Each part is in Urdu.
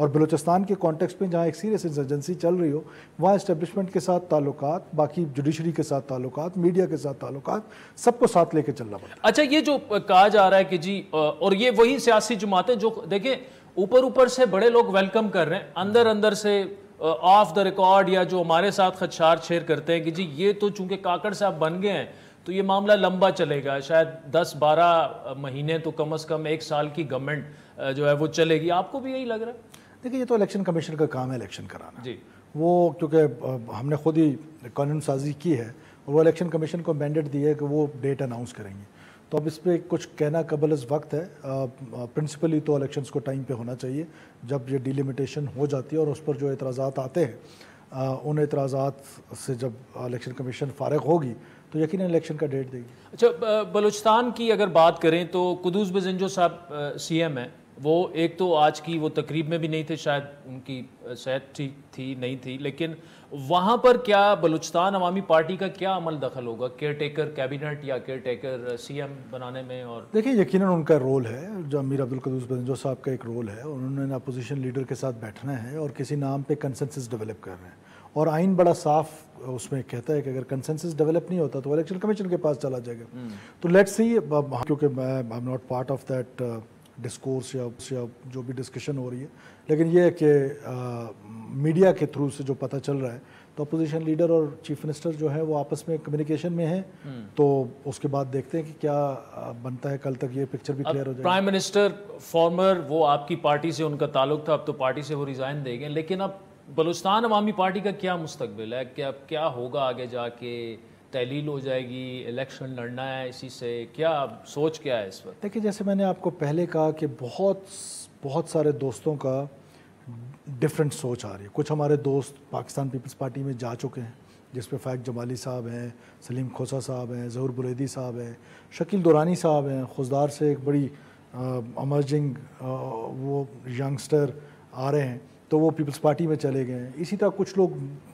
اور بلوچستان کے کانٹیکسٹ میں جہاں ایک سیریس انسرجنسی چل رہی ہو وہاں اسٹیبلشمنٹ کے ساتھ تعلقات, باقی جوڈیشری کے ساتھ تعلقات, میڈیا کے ساتھ تعلقات, سب کو ساتھ لے کے چلنا پڑتا ہے. اچھا, یہ جو کہا جا رہا ہے کہ جی, اور یہ وہی سیاسی جماعتیں جو دیکھیں اوپر سے بڑے لوگ ویلکم کر رہے ہیں, اندر سے آف دا ریکارڈ یا جو ہمارے ساتھ خدشار شیئر کرتے ہیں کہ جی یہ تو چونکہ کاکڑ صاحب بن گئے ہیں تو یہ معاملہ لمبا چلے گا, شاید 10-12 مہینے تو کم از کم 1 سال کی گورنمنٹ جو ہے وہ چلے گی. آپ کو بھی یہی لگ رہا ہے؟ دیکھیں, یہ تو الیکشن کمیشن کا کام ہے الیکشن کرانا. جی, وہ کیونکہ ہم نے خود ہی قانون سازی کی ہے اور وہ الیکشن کمیشن کو مینڈیٹ دی ہے کہ وہ ڈیٹ اناؤنس کریں گے, تو اب اس پہ کچھ کہنا قبل از وقت ہے. پرنسپلی تو الیکشنز کو ٹائم پہ ہونا چاہیے. جب یہ ڈیلیمیٹیشن ہو جاتی ہے اور اس پر جو اعتراضات آتے ہیں ان اعتراضات سے جب الیکشن کمیشن فارغ ہوگی تو یقیناً الیکشن کا ڈیٹ دے گی. اچھا, بلوچستان کی اگر بات کریں تو قدوس بزنجو صاحب سی ایم ہیں, وہ ایک تو آج کی وہ تقریب میں بھی نہیں تھے, شاید ان کی صحت ٹھیک تھی نہیں تھی, لیکن وہاں پر کیا بلوچستان عوامی پارٹی کا کیا عمل دخل ہوگا کیئر ٹیکر کیبنٹ یا کیئر ٹیکر سی ایم بنانے میں؟ اور دیکھیں, یقیناً ان کا رول ہے, جو امیر عبدالقدوس بزنجو صاحب کا ایک رول ہے, انہوں نے اپوزیشن لیڈر کے ساتھ بیٹھنا ہے اور کسی نام پہ کنسنسس ڈیولپ کر رہے ہیں, اور آئین بڑا صاف اس میں کہتا ہے کہ اگر کنسنسس ڈیولپ نہیں ہوتا تو الیکشن کمیشن کے پاس چلا جائے گا. تو لیٹس سی, کیونکہ میں I am not part of that discourse یا جو بھی ڈسکشن ہو رہی ہے, لیکن یہ ہے کہ میڈیا کے تھرو سے جو پتہ چل رہا ہے تو اپوزیشن لیڈر اور چیف منسٹر جو ہے وہ آپس میں کمیونیکیشن میں ہیں, تو اس کے بعد دیکھتے ہیں کہ کیا بنتا ہے. کل تک یہ پکچر بھی کلیئر ہو جائے گی. پرائم منسٹر فارمر وہ آپ کی پارٹی سے ان کا تعلق تھا, اب تو پارٹی سے وہ ریزائن دے گئے, لیکن اب بلوچستان عوامی پارٹی کا کیا مستقبل ہے؟ کیا ہوگا آگے جا کے؟ تحلیل ہو جائے گی, الیکشن لڑنا ہے اسی سے, کیا سوچ کیا ہے اس وقت؟ دیکھیں, جیسے میں نے آپ کو پہلے کہا کہ بہت سارے دوستوں کا ڈفرینٹ سوچ آ رہی ہے. کچھ ہمارے دوست پاکستان پیپلز پارٹی میں جا چکے ہیں, جس پہ فائق جمالی صاحب ہیں, سلیم کھوسا صاحب ہیں, ظہور بریدی صاحب ہیں, شکیل دورانی صاحب ہیں, خضدار سے ایک بڑی امرجنگ وہ ینگسٹر آ رہے ہیں, تو وہ پیپلز پارٹی میں چلے گئے ہیں. اسی طرح کچھ لوگ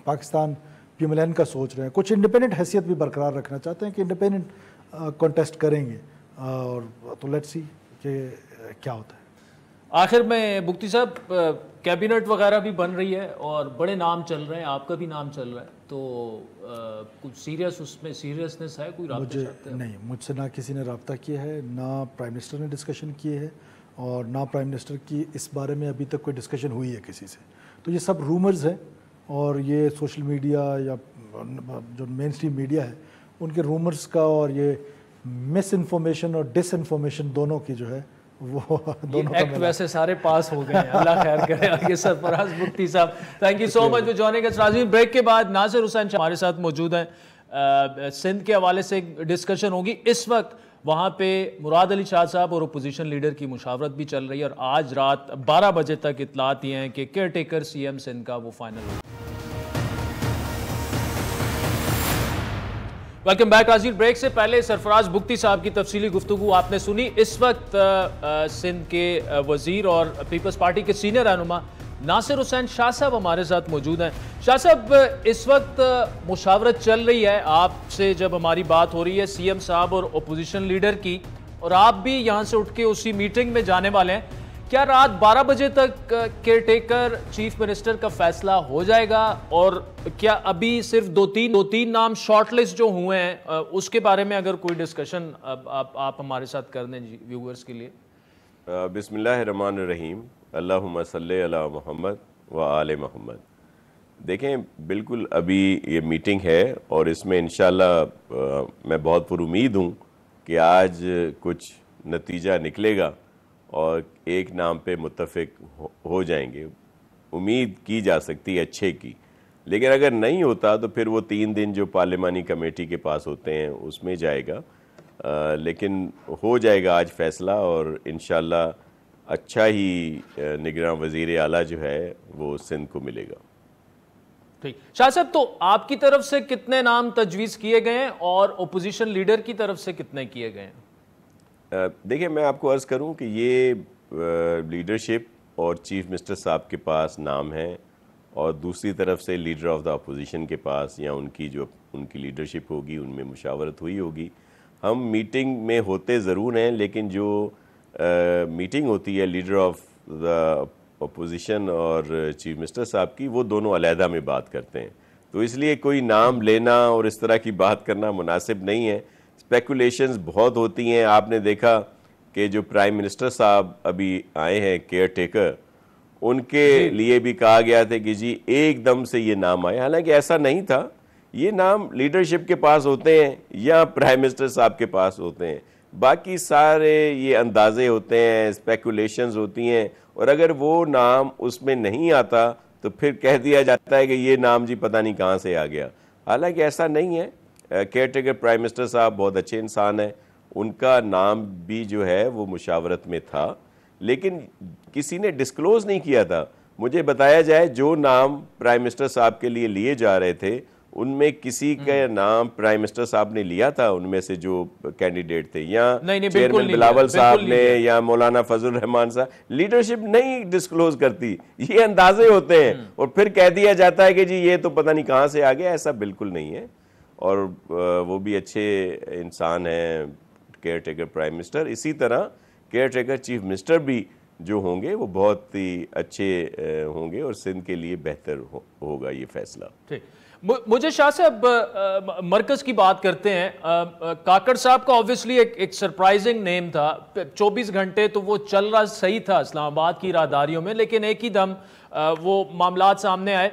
پاکستان پی ایم ایل این کا سوچ رہے ہیں. کچھ انڈیپینڈنٹ حیثیت بھی برقرار رکھنا چاہتے ہیں کہ انڈیپینڈنٹ کانٹیسٹ کریں گے, اور تو لیٹس سی کہ کیا ہوتا ہے. آخر میں بگٹی صاحب, کیبنٹ وغیرہ بھی بن رہی ہے اور بڑے نام چل رہے ہیں, آپ کا بھی نام چل رہا ہے, تو کچھ سیریس اس میں سیریسنس ہے؟ کوئی رابطہ چاہتے ہیں؟ نہیں, مجھ سے نہ کسی نے رابطہ کیا ہے, نہ پرائم منسٹر نے ڈسکشن کی ہے, اور نہ پرائم منسٹر کی اس بارے میں ابھی تک کوئی ڈسکشن ہوئی ہے کسی سے. تو یہ سب رومرز ہیں, اور یہ سوشل میڈیا یا جو مین اسٹریم میڈیا ہے ان کے رومرز کا, اور یہ مس انفارمیشن اور ڈس انفارمیشن دونوں کی جو ہے وہ دونوں کا ایکٹ ویسے سارے پاس ہو گئے ہیں, اللہ خیر کرے. آگے سرفراز بگٹی صاحب, thank you so much for joining اس. ناظرین, بریک کے بعد ناصر حسین ہمارے ساتھ موجود ہیں, سندھ کے حوالے سے ڈسکشن ہوگی. اس وقت وہاں پہ مراد علی شاہ صاحب اور اپوزیشن لیڈر کی مشاورت بھی چل رہی ہے, اور آج رات 12 بجے تک اطلاعات یہ ہیں کہ کیئر ٹیکر سی ایم سندھ کا وہ فائنل ہوگا. Welcome back. ناظرین, بریک سے پہلے سرفراز بگٹی صاحب کی تفصیلی گفتگو آپ نے سنی. اس وقت سندھ کے وزیر اور پیپلز پارٹی کے سینئر رہنما ناصر حسین شاہ صاحب ہمارے ساتھ موجود ہیں. شاہ صاحب, اس وقت مشاورت چل رہی ہے, آپ سے جب ہماری بات ہو رہی ہے سی ایم صاحب اور اپوزیشن لیڈر کی, اور آپ بھی یہاں سے اٹھ کے اسی میٹنگ میں جانے والے ہیں, کیا رات 12 بجے تک کیئر ٹیکر چیف منسٹر کا فیصلہ ہو جائے گا؟ اور کیا ابھی صرف دو تین نام شارٹ لسٹ جو ہوئے ہیں اس کے بارے میں اگر کوئی ڈسکشن آپ ہمارے ساتھ کر دیں ویورز کے لیے؟ بسم اللہ الرحمن الرحیم. اللہم صلی علی محمد و آل محمد. دیکھیں, بالکل ابھی یہ میٹنگ ہے اور اس میں انشاءاللہ میں بہت پر امید ہوں کہ آج کچھ نتیجہ نکلے گا اور ایک نام پہ متفق ہو جائیں گے. امید کی جا سکتی ہے اچھے کی, لیکن اگر نہیں ہوتا تو پھر وہ 3 دن جو پارلیمانی کمیٹی کے پاس ہوتے ہیں اس میں جائے گا, لیکن ہو جائے گا آج فیصلہ, اور انشاءاللہ اچھا ہی نگراں وزیر اعلیٰ جو ہے وہ سندھ کو ملے گا. ٹھیک. شاہ صاحب, تو آپ کی طرف سے کتنے نام تجویز کیے گئے ہیں اور اپوزیشن لیڈر کی طرف سے کتنے کیے گئے ہیں؟ دیکھیں, میں آپ کو عرض کروں کہ یہ لیڈرشپ اور چیف منسٹر صاحب کے پاس نام ہیں, اور دوسری طرف سے لیڈر آف دا اپوزیشن کے پاس یا ان کی لیڈرشپ ہوگی, ان میں مشاورت ہوئی ہوگی. ہم میٹنگ میں ہوتے ضرور ہیں, لیکن جو میٹنگ ہوتی ہے لیڈر آف دا اپوزیشن اور چیف منسٹر صاحب کی وہ دونوں علیحدہ میں بات کرتے ہیں، تو اس لیے کوئی نام لینا اور اس طرح کی بات کرنا مناسب نہیں ہے. اسپیکولیشنز بہت ہوتی ہیں. آپ نے دیکھا کہ جو پرائم منسٹر صاحب ابھی آئے ہیں کیئر ٹیکر، ان کے لیے بھی کہا گیا تھا کہ جی ایک دم سے یہ نام آئے، حالانکہ ایسا نہیں تھا. یہ نام لیڈرشپ کے پاس ہوتے ہیں یا پرائم منسٹر صاحب کے پاس ہوتے ہیں، باقی سارے یہ اندازے ہوتے ہیں، اسپیکولیشنز ہوتی ہیں، اور اگر وہ نام اس میں نہیں آتا تو پھر کہہ دیا جاتا ہے کہ یہ نام جی پتہ نہیں کہاں سے آ گیا. حالانکہ ایسا نہیں ہے. کیئر ٹیکر پرائم منسٹر صاحب بہت اچھے انسان ہیں، ان کا نام بھی جو ہے وہ مشاورت میں تھا، لیکن کسی نے ڈسکلوز نہیں کیا تھا. مجھے بتایا جائے جو نام پرائم منسٹر صاحب کے لیے لیے جا رہے تھے ان میں کسی کا نام پرائم منسٹر صاحب نے لیا تھا، ان میں سے جو کینڈیڈیٹ تھے، یا چیئرمین بلاول صاحب نے یا مولانا فضل الرحمان صاحب. لیڈرشپ نہیں ڈسکلوز کرتی، یہ اندازے ہوتے ہیں اور پھر کہہ دیا جاتا ہے کہ جی یہ تو پتہ نہیں کہاں سے آ گیا. ایسا بالکل نہیں ہے. اور وہ بھی اچھے انسان ہیں کیئر ٹیکر پرائم منسٹر. اسی طرح کیئر ٹیکر چیف منسٹر بھی جو ہوں گے وہ بہت ہی اچھے ہوں گے اور سندھ کے لیے بہتر ہوگا یہ فیصلہ. ٹھیک. مجھے شاہ صاحب مرکز کی بات کرتے ہیں. کاکڑ صاحب کا آبویسلی ایک سرپرائزنگ نیم تھا. 24 گھنٹے تو وہ چل رہا صحیح تھا اسلام آباد کی راہداریوں میں، لیکن ایک ہی دم وہ معاملات سامنے آئے.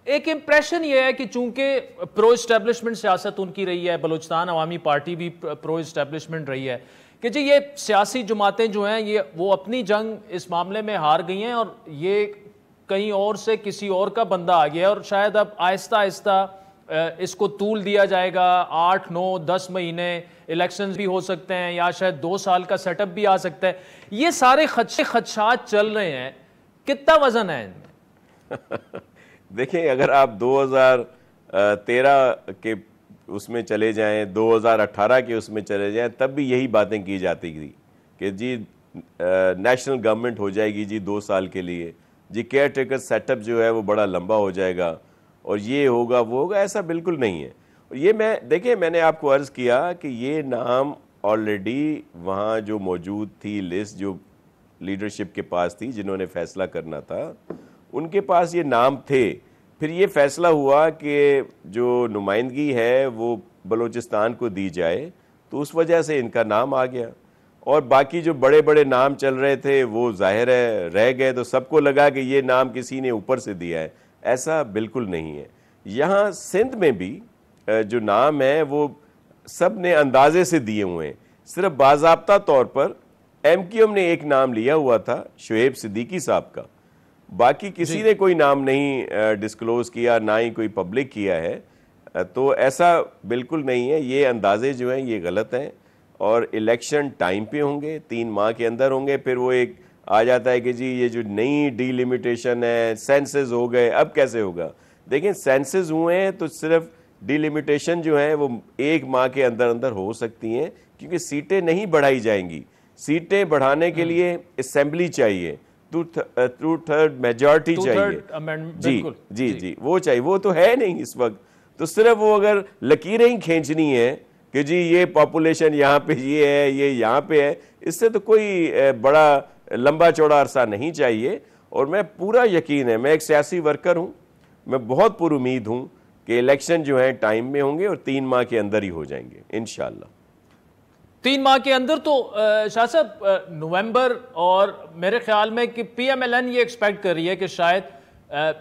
ایک امپریشن یہ ہے کہ چونکہ پرو اسٹیبلشمنٹ سیاست ان کی رہی ہے، بلوچستان عوامی پارٹی بھی پرو اسٹیبلشمنٹ رہی ہے، کہ جی یہ سیاسی جماعتیں جو ہیں وہ اپنی جنگ اس معاملے میں ہار گئی ہیں اور یہ کہیں اور سے کسی اور کا بندہ آ گیا ہے، اور شاید اب آہستہ آہستہ اس کو طول دیا جائے گا. 8 9 10 مہینے الیکشنز بھی ہو سکتے ہیں، یا شاید 2 سال کا سیٹ اپ بھی آ سکتا ہے. یہ سارے خدشات چل رہے ہیں، کتنا وزن ہے ان میں؟ دیکھیں، اگر آپ 2013 کے اس میں چلے جائیں، 2018 کے اس میں چلے جائیں، تب بھی یہی باتیں کی جاتی تھی کہ جی نیشنل گورنمنٹ ہو جائے گی جی 2 سال کے لیے، جی کیئر ٹیکر سیٹ اپ جو ہے وہ بڑا لمبا ہو جائے گا اور یہ ہوگا وہ ہوگا. ایسا بالکل نہیں ہے. یہ دیکھیں میں نے آپ کو عرض کیا کہ یہ نام آلریڈی وہاں جو موجود تھی لسٹ جو لیڈرشپ کے پاس تھی، جنہوں نے فیصلہ کرنا تھا ان کے پاس یہ نام تھے. پھر یہ فیصلہ ہوا کہ جو نمائندگی ہے وہ بلوچستان کو دی جائے، تو اس وجہ سے ان کا نام آ گیا. اور باقی جو بڑے بڑے نام چل رہے تھے وہ ظاہر ہے رہ گئے، تو سب کو لگا کہ یہ نام کسی نے اوپر سے دیا ہے. ایسا بالکل نہیں ہے. یہاں سندھ میں بھی جو نام ہے وہ سب نے اندازے سے دیے ہوئے ہیں. صرف باضابطہ طور پر ایم کیو ایم نے ایک نام لیا ہوا تھا شعیب صدیقی صاحب کا، باقی کسی نے کوئی نام نہیں ڈسکلوز کیا، نہ ہی کوئی پبلک کیا ہے. تو ایسا بالکل نہیں ہے. یہ اندازے جو ہیں یہ غلط ہیں، اور الیکشن ٹائم پہ ہوں گے، 3 ماہ کے اندر ہوں گے. پھر وہ ایک آ جاتا ہے کہ جی یہ جو نئی ڈی لیمیٹیشن ہے، سینسز ہو گئے، اب کیسے ہوگا؟ دیکھیں سینسز ہوئے ہیں تو صرف ڈی لیمیٹیشن جو ہیں وہ 1 ماہ کے اندر ہو سکتی ہیں، کیونکہ سیٹیں نہیں بڑھائی جائیں گی. سیٹیں بڑھانے کے لیے اسمبلی چاہیے، 2/3 میجورٹی چاہیے. جی وہ چاہیے، وہ تو ہے نہیں اس وقت. تو صرف وہ اگر لکیریں ہی کھینچنی ہے کہ جی یہ پاپولیشن یہاں پہ یہ ہے، یہ یہاں پہ ہے، اس سے تو کوئی بڑا لمبا چوڑا عرصہ نہیں چاہیے. اور میں پورا یقین ہے، میں ایک سیاسی ورکر ہوں، میں بہت پر امید ہوں کہ الیکشن جو ہیں ٹائم میں ہوں گے اور 3 ماہ کے اندر ہی ہو جائیں گے انشاءاللہ. 3 ماہ کے اندر تو شاہ صاحب نومبر، اور میرے خیال میں کہ پی ایم ایل این یہ ایکسپیکٹ کر رہی ہے کہ شاید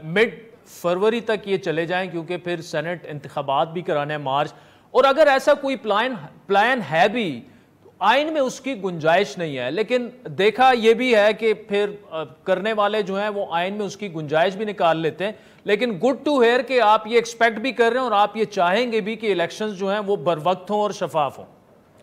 مڈ فروری تک یہ چلے جائیں، کیونکہ پھر سینٹ انتخابات بھی کرانے ہیں مارچ. اور اگر ایسا کوئی پلان ہے بھی، آئین میں اس کی گنجائش نہیں ہے. لیکن دیکھا یہ بھی ہے کہ پھر کرنے والے جو ہیں وہ آئین میں اس کی گنجائش بھی نکال لیتے ہیں. لیکن گڈ ٹو ہیئر کہ آپ یہ ایکسپیکٹ بھی کر رہے ہیں اور آپ یہ چاہیں گے بھی کہ الیکشنز جو ہیں وہ بروقت ہوں اور شفاف ہوں.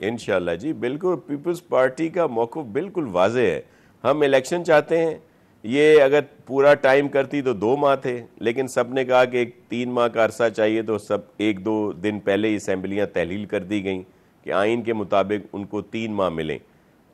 انشاءاللہ جی بالکل. پیپلز پارٹی کا موقف بالکل واضح ہے. ہم الیکشن چاہتے ہیں. یہ اگر پورا ٹائم کرتی تو 2 ماہ تھے، لیکن سب نے کہا کہ ایک 3 ماہ کا عرصہ چاہیے، تو سب 1-2 دن پہلے اسمبلیاں تحلیل کر دی گئیں کہ آئین کے مطابق ان کو 3 ماہ ملیں.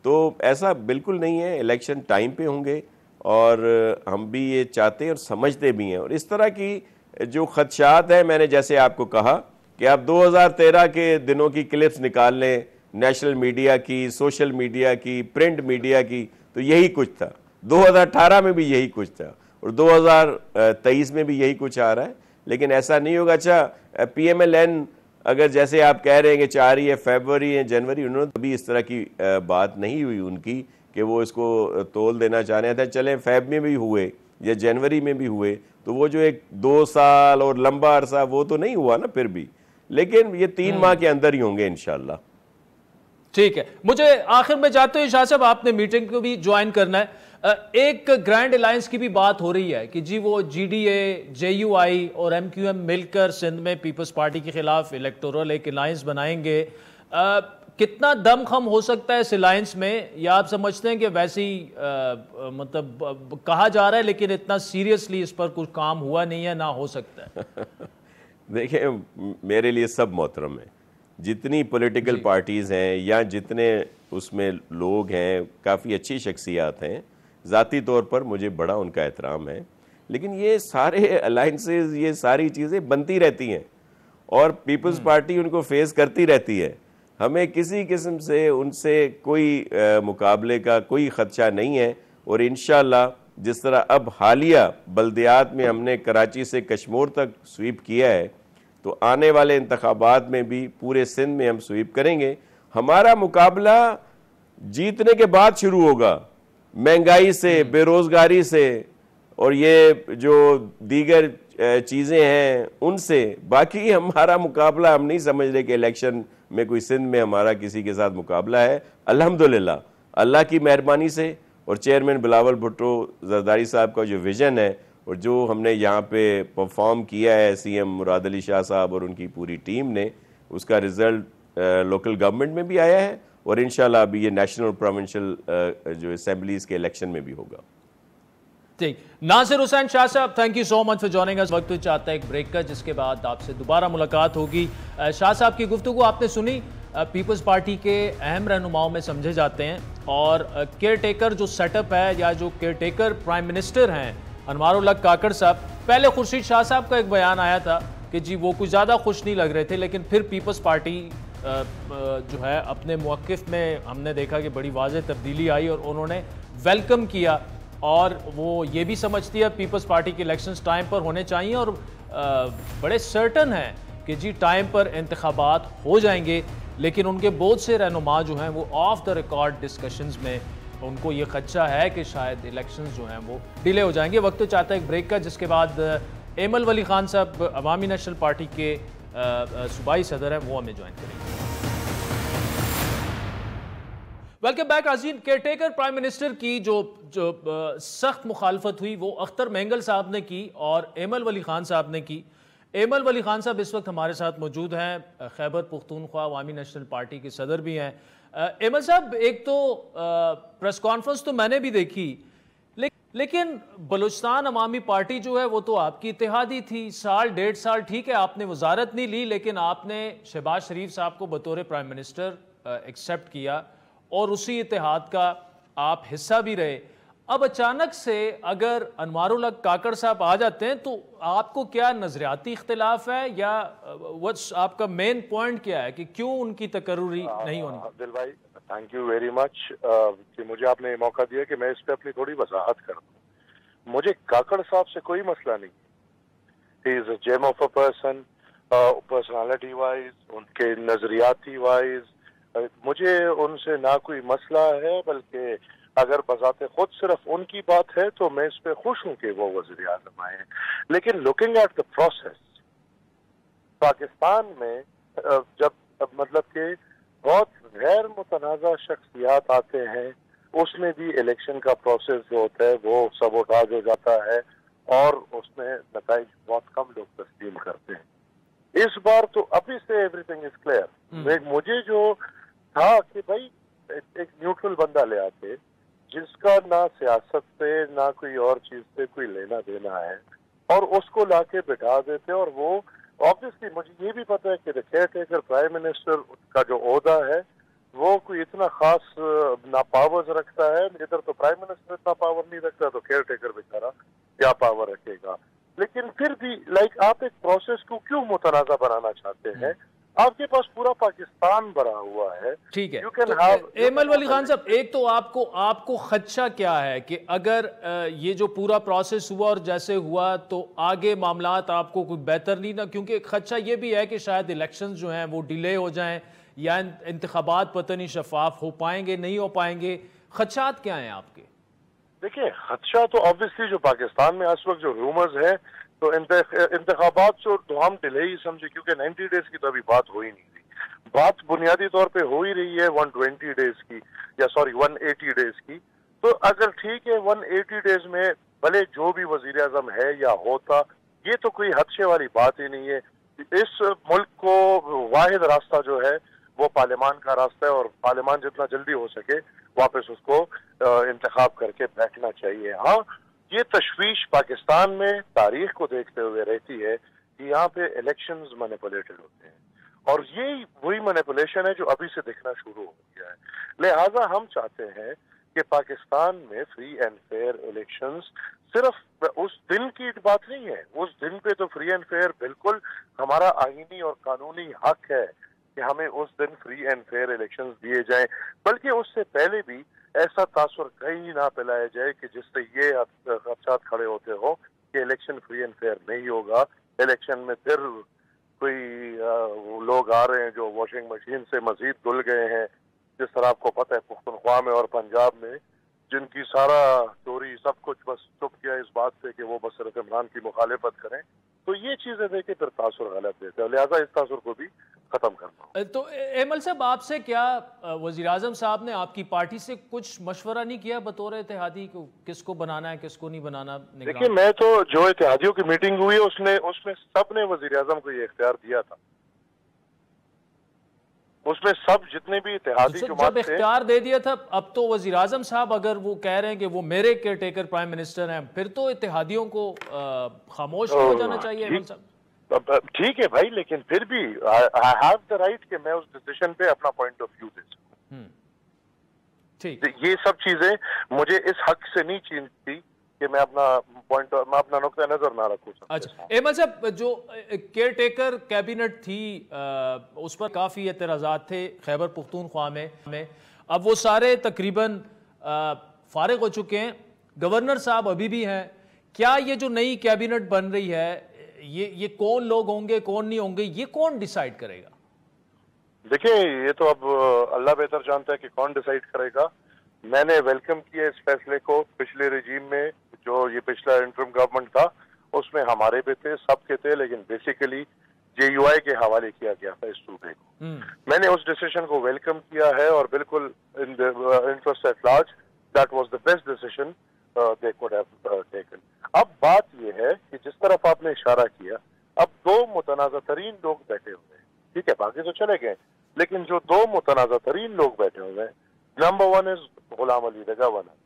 تو ایسا بالکل نہیں ہے. الیکشن ٹائم پہ ہوں گے، اور ہم بھی یہ چاہتے ہیں اور سمجھتے بھی ہیں. اور اس طرح کی جو خدشات ہیں، میں نے جیسے آپ کو کہا کہ آپ 2013 کے دنوں کی کلپس نکال لیں، نیشنل میڈیا کی، سوشل میڈیا کی، پرنٹ میڈیا کی، تو یہی کچھ تھا. 2018 میں بھی یہی کچھ تھا اور 2023 میں بھی یہی کچھ آ رہا ہے، لیکن ایسا نہیں ہوگا. اچھا پی ایم ایل این اگر جیسے آپ کہہ رہے ہیں کہ 4 ہے فیبروری یا جنوری، انہوں نے ابھی اس طرح کی بات نہیں ہوئی ان کی کہ وہ اس کو تول دینا چاہ رہے تھے. چلیں فیب میں بھی ہوئے یا جنوری میں بھی ہوئے تو وہ جو ایک 2 سال اور لمبا عرصہ وہ تو نہیں ہوا نا پھر بھی، لیکن یہ 3 ماہ کے اندر ہی ہوں گے انشاءاللہ. ٹھیک ہے، مجھے آخر میں جاتے ہوئے شاہ صاحب آپ نے میٹنگ کو بھی جوائن کرنا ہے. ایک گرینڈ الائنس کی بھی بات ہو رہی ہے کہ جی وہ G D A, J you آئی اور ایم کیو ایم مل کر سندھ میں پیپلز پارٹی کے خلاف الیکٹورل ایک الائنس بنائیں گے. کتنا دم خم ہو سکتا ہے اس الائنس میں، یا آپ سمجھتے ہیں کہ ویسے ہی مطلب کہا جا رہا ہے لیکن اتنا سیریسلی اس پر کچھ کام ہوا نہیں ہے، نہ ہو سکتا ہے؟ دیکھیں میرے لیے سب محترم ہیں، جتنی پولیٹیکل پارٹیز ہیں یا جتنے اس میں لوگ ہیں کافی اچھی شخصیات ہیں، ذاتی طور پر مجھے بڑا ان کا احترام ہے، لیکن یہ سارے الائنسز یہ ساری چیزیں بنتی رہتی ہیں اور پیپلز پارٹی ان کو فیس کرتی رہتی ہے. ہمیں کسی قسم سے ان سے کوئی مقابلے کا کوئی خدشہ نہیں ہے، اور انشاءاللہ جس طرح اب حالیہ بلدیات میں ہم نے کراچی سے کشمور تک سویپ کیا ہے تو آنے والے انتخابات میں بھی پورے سندھ میں ہم سویپ کریں گے. ہمارا مقابلہ جیتنے کے بعد شروع ہوگا، مہنگائی سے، بے روزگاری سے اور یہ جو دیگر چیزیں ہیں ان سے. باقی ہمارا مقابلہ ہم نہیں سمجھ رہے کہ الیکشن میں کوئی سندھ میں ہمارا کسی کے ساتھ مقابلہ ہے. الحمدللہ اللہ کی مہربانی سے اور چیئرمین بلاول بھٹو زرداری صاحب کا جو ویژن ہے اور جو ہم نے یہاں پہ پرفارم کیا ہے سی ایم مراد علی شاہ صاحب اور ان کی پوری ٹیم نے، اس کا رزلٹ لوکل گورنمنٹ میں بھی آیا ہے اور انشاءاللہ ابھی یہ نیشنل اور پروونشل جو اسمبلیز کے الیکشن میں بھی ہوگا. ٹھیک، ناصر حسین شاہ صاحب thank you so much for joining اس. وقت چاہتا ہے ایک بریک کا جس کے بعد آپ سے دوبارہ ملاقات ہوگی. شاہ صاحب کی گفتگو آپ نے سنی، پیپلز پارٹی کے اہم رہنماؤں میں سمجھے جاتے ہیں اور کیئر ٹیکر جو سیٹ اپ ہے یا جو کیئر ٹیکر پرائم منسٹر ہیں انوار الحق کاکڑ صاحب، پہلے خورشید شاہ صاحب کا ایک بیان آیا تھا کہ جی وہ کچھ زیادہ خوش نہیں لگ رہے تھے، لیکن پھر پیپلز پارٹی جو ہے اپنے موقف میں ہم نے دیکھا کہ بڑی واضح تبدیلی آئی اور انہوں نے ویلکم کیا اور وہ یہ بھی سمجھتی ہے پیپلز پارٹی کے الیکشنز ٹائم پر ہونے چاہیے اور بڑے سرٹن ہیں کہ جی ٹائم پر انتخابات ہو جائیں گے. لیکن ان کے بہت سے رہنما جو ہیں وہ آف دا ریکارڈ ڈسکشنز میں ان کو یہ خدشہ ہے کہ شاید الیکشنز جو ہیں وہ ڈیلے ہو جائیں گے. وقت تو چاہتا ہے ایک بریک کا جس کے بعد ایمل ولی خان صاحب عوامی نیشنل پارٹی کے صوبائی صدر ہیں، وہ ہمیں جوائن کریں گے. ویلکم بیک ناظرین. کیئر ٹیکر پرائم منسٹر کی جو سخت مخالفت ہوئی وہ اختر مینگل صاحب نے کی اور ایمل ولی خان صاحب نے کی. ایمل ولی خان صاحب اس وقت ہمارے ساتھ موجود ہیں، خیبر پختونخوا عوامی نیشنل پارٹی کے صدر بھی ہیں. ایمل صاحب ایک تو پریس کانفرنس تو میں نے بھی دیکھی، لیکن بلوچستان عوامی پارٹی جو ہے وہ تو آپ کی اتحادی تھی، 1.5 سال ٹھیک ہے آپ نے وزارت نہیں لی لیکن آپ نے شہباز شریف صاحب کو بطور پرائم منسٹر ایکسیپٹ کیا اور اسی اتحاد کا آپ حصہ بھی رہے. اب اچانک سے اگر انوار الحق کاکڑ صاحب آ جاتے ہیں تو آپ کو کیا نظریاتی اختلاف ہے یا آپ کا مین پوائنٹ کیا ہے کہ کیوں ان کی تقرری نہیں ہونی؟ عبدل بھائی تھینک یو ویری مچ کہ مجھے آپ نے یہ موقع دیا کہ میں اس پہ اپنی تھوڑی وضاحت کر دوں. مجھے کاکڑ صاحب سے کوئی مسئلہ نہیں. He is a gem of a person, personality wise, ان کے نظریاتی وائز مجھے ان سے نہ کوئی مسئلہ ہے، بلکہ اگر بذات خود صرف ان کی بات ہے تو میں اس پہ خوش ہوں کہ وہ وزیر اعظم آئے ہیں. لیکن looking at the process, Pakistan میں جب مطلب کہ بہت غیر متنازع شخصیات آتے ہیں اس میں بھی الیکشن کا پروسیس جو ہوتا ہے وہ سبوٹاج ہو جاتا ہے اور اس میں نتائج بہت کم لوگ تسلیم کرتے ہیں. اس بار تو ابھی سے ایوری تھنگ از کلیئر. مجھے جو تھا کہ بھائی ایک نیوٹرل بندہ لے آتے جس کا نہ سیاست سے نہ کوئی اور چیز سے کوئی لینا دینا ہے اور اس کو لا کے بٹھا دیتے. اور وہ آبویسلی مجھے یہ بھی پتا ہے کہ کیئر ٹیکر پرائم منسٹر کا جو عہدہ ہے وہ کوئی اتنا خاص نہ پاورز رکھتا ہے. ادھر تو پرائم منسٹر اتنا پاور نہیں رکھتا تو کیئر ٹیکر بیچارہ کیا پاور رکھے گا. لیکن پھر بھی آپ ایک پروسیس کو کیوں متنازع بنانا چاہتے ہیں؟ آپ کے پاس پورا پاکستان بھرا ہوا ہے. ٹھیک ہے. تو ایمل ولی خان صاحب، ایک تو آپ کو خدشہ کیا ہے کہ اگر یہ جو پورا پروسیس ہوا اور جیسے ہوا تو آگے معاملات آپ کو کوئی بہتر نہیں نا، کیونکہ ایک خدشہ یہ بھی ہے کہ شاید الیکشنز جو ہیں وہ ڈیلے ہو جائیں یا انتخابات پتہ نہیں شفاف ہو پائیں گے نہیں ہو پائیں گے، خدشات کیا ہیں آپ کے؟ دیکھیں خدشہ تو آبویسلی جو پاکستان میں اس وقت جو رومرز ہیں تو انتخابات تو ہم ڈیلے ہی سمجھے، کیونکہ 90 ڈیز کی تو ابھی بات ہو ہی نہیں رہی. بات بنیادی طور پہ ہو ہی رہی ہے 120 ڈیز کی، یا سوری 180 ڈیز کی. تو اگر ٹھیک ہے 180 ڈیز میں بھلے جو بھی وزیر اعظم ہے یا ہوتا، یہ تو کوئی خدشے والی بات ہی نہیں ہے. اس ملک کو واحد راستہ جو ہے وہ پارلیمان کا راستہ ہے، اور پارلیمان جتنا جلدی ہو سکے واپس اس کو انتخاب کر کے بیٹھنا چاہیے. ہاں یہ تشویش پاکستان میں تاریخ کو دیکھتے ہوئے رہتی ہے کہ یہاں پہ الیکشنز مینیپولیٹڈ ہوتے ہیں، اور یہی وہی مینیپولیشن ہے جو ابھی سے دکھنا شروع ہو گیا ہے. لہٰذا ہم چاہتے ہیں کہ پاکستان میں فری اینڈ فیئر الیکشنز صرف اس دن کی بات نہیں ہے. اس دن پہ تو فری اینڈ فیئر بالکل ہمارا آئینی اور قانونی حق ہے کہ ہمیں اس دن فری اینڈ فیئر الیکشنز دیے جائیں، بلکہ اس سے پہلے بھی ایسا تاثر کہیں نہ پھیلایا جائے کہ جس سے یہ خدشات کھڑے ہوتے ہو کہ الیکشن فری اینڈ فیئر نہیں ہوگا. الیکشن میں پھر کوئی لوگ آ رہے ہیں جو واشنگ مشین سے مزید دھل گئے ہیں، جس طرح آپ کو پتہ ہے پختونخوا میں اور پنجاب میں، جن کی سارا چوری سب کچھ بس چپ کیا اس بات سے کہ وہ بس صرف عمران کی مخالفت کریں. تو یہ چیزیں دیکھ کے پھر تاثر غلط دیتے ہیں، لہٰذا اس تاثر کو بھی ختم کرنا. تو ایمل صاحب آپ سے کیا وزیر اعظم صاحب نے آپ کی پارٹی سے کچھ مشورہ نہیں کیا بطور اتحادی کو کس کو بنانا ہے کس کو نہیں بنانا؟ دیکھیے میں تو جو اتحادیوں کی میٹنگ ہوئی ہے اس میں سب نے وزیر اعظم کو یہ اختیار دیا تھا. اس میں سب جتنے بھی اتحادی جماعت جب اختیار دے دیا تھا، اب تو وزیر اعظم صاحب اگر وہ کہہ رہے ہیں کہ وہ میرے کیئر ٹیکر پرائم منسٹر ہیں، پھر تو اتحادیوں کو خاموش ہو جانا چاہیے. ایمل صاحب ٹھیک ہے بھائی، لیکن پھر بھی I have the right کہ میں اس ڈیسیشن پہ اپنا پوائنٹ آف ویو دے سکوں. ٹھیک، یہ سب چیزیں مجھے اس حق سے نہیں چھینتی کہ میں اپنا نقطہ نظر نہ رکھوں. اچھا ایمل صاحب، جو کیئر ٹیکر کیبنٹ تھی اس پر کافی اعتراضات تھے خیبر پختونخوا میں. اب وہ سارے تقریباً فارغ ہو چکے ہیں، گورنر صاحب ابھی بھی ہیں. کیا یہ جو نئی کیبنٹ بن رہی ہے یہ کون لوگ ہوں گے کون نہیں ہوں گے، یہ کون ڈیسائیڈ کرے گا؟ دیکھیں یہ تو اب اللہ بہتر جانتا ہے کہ کون ڈیسائیڈ کرے گا. میں نے ویلکم کیا اس فیصلے کو. پچھلے رجیم میں جو یہ پچھلا انٹرم گورنمنٹ تھا اس میں ہمارے بھی تھے، سب کے تھے، لیکن بیسیکلی JUI کے حوالے کیا گیا تھا اس صوبے کو. میں نے اس ڈیسیشن کو ویلکم کیا ہے، اور بالکل ان the interest at large that was the best decision they could have taken. اب بات یہ ہے کہ جس طرف آپ نے اشارہ کیا، اب دو متنازع ترین لوگ بیٹھے ہوئے ہیں. ٹھیک ہے باقی تو چلے گئے، لیکن جو دو متنازع ترین لوگ بیٹھے ہوئے ہیں، number 1 is Ghulam Ali the governor.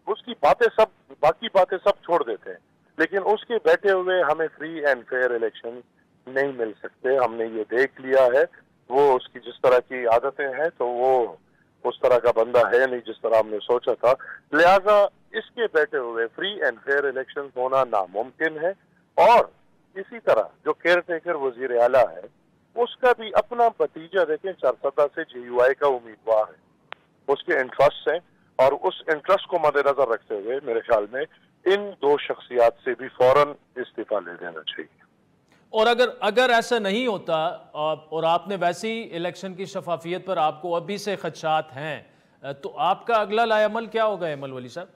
اس کی باتیں سب باقی باتیں سب چھوڑ دیتے ہیں، لیکن اس کے بیٹھے ہوئے ہمیں فری اینڈ فیئر الیکشن نہیں مل سکتے. ہم نے یہ دیکھ لیا ہے، وہ اس کی جس طرح کی عادتیں ہیں تو وہ اس طرح کا بندہ ہے نہیں جس طرح ہم نے سوچا تھا. لہٰذا اس کے بیٹھے ہوئے فری اینڈ فیئر الیکشن ہونا ناممکن ہے. اور اسی طرح جو کیئر ٹیکر وزیر اعلیٰ ہے اس کا بھی اپنا بھتیجا دیکھیں چارسدہ سے JUI کا امیدوار ہے، اس کے انٹرسٹ ہیں، اور اس انٹرسٹ کو مد نظر رکھتے ہوئے میرے خیال میں ان دو شخصیات سے بھی فوراً استعفیٰ لے دینا چاہیے. اور اگر ایسا نہیں ہوتا اور آپ نے ویسی الیکشن کی شفافیت پر آپ کو ابھی سے خدشات ہیں تو آپ کا اگلا لائے عمل کیا ہوگا ایمل ولی صاحب؟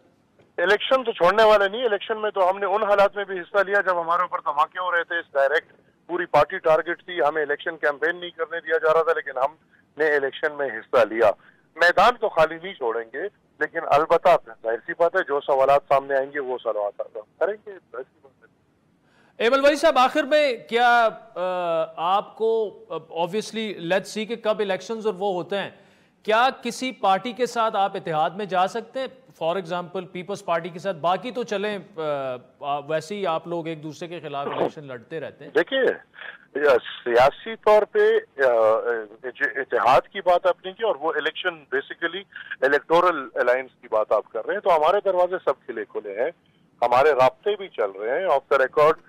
الیکشن تو چھوڑنے والے نہیں. الیکشن میں تو ہم نے ان حالات میں بھی حصہ لیا جب ہمارے اوپر دھماکے ہو رہے تھے. اس ڈائریکٹ پوری پارٹی ٹارگٹ تھی، ہمیں الیکشن کیمپین نہیں کرنے دیا جا رہا تھا، لیکن ہم نے الیکشن میں حصہ لیا. میدان تو خالی نہیں چھوڑیں گے، لیکن البتہ ظاہر سی بات ہے جو سوالات سامنے آئیں گے وہ سوالات کریں گے. ایمل ولی صاحب آخر میں کیا آپ کو obviously لیٹس سی کہ کب الیکشنز اور وہ ہوتے ہیں، کیا کسی پارٹی کے ساتھ آپ اتحاد میں جا سکتے ہیں؟ فار ایگزامپل پیپلز پارٹی کے ساتھ، باقی تو چلیں ویسے ہی آپ لوگ ایک دوسرے کے خلاف الیکشن لڑتے رہتے ہیں. دیکھیے سیاسی طور پہ اتحاد کی بات آپ نے کی، اور وہ الیکشن بیسیکلی الیکٹورل الائنس کی بات آپ کر رہے ہیں، تو ہمارے دروازے سب کھلے کھلے ہیں، ہمارے رابطے بھی چل رہے ہیں. Of the record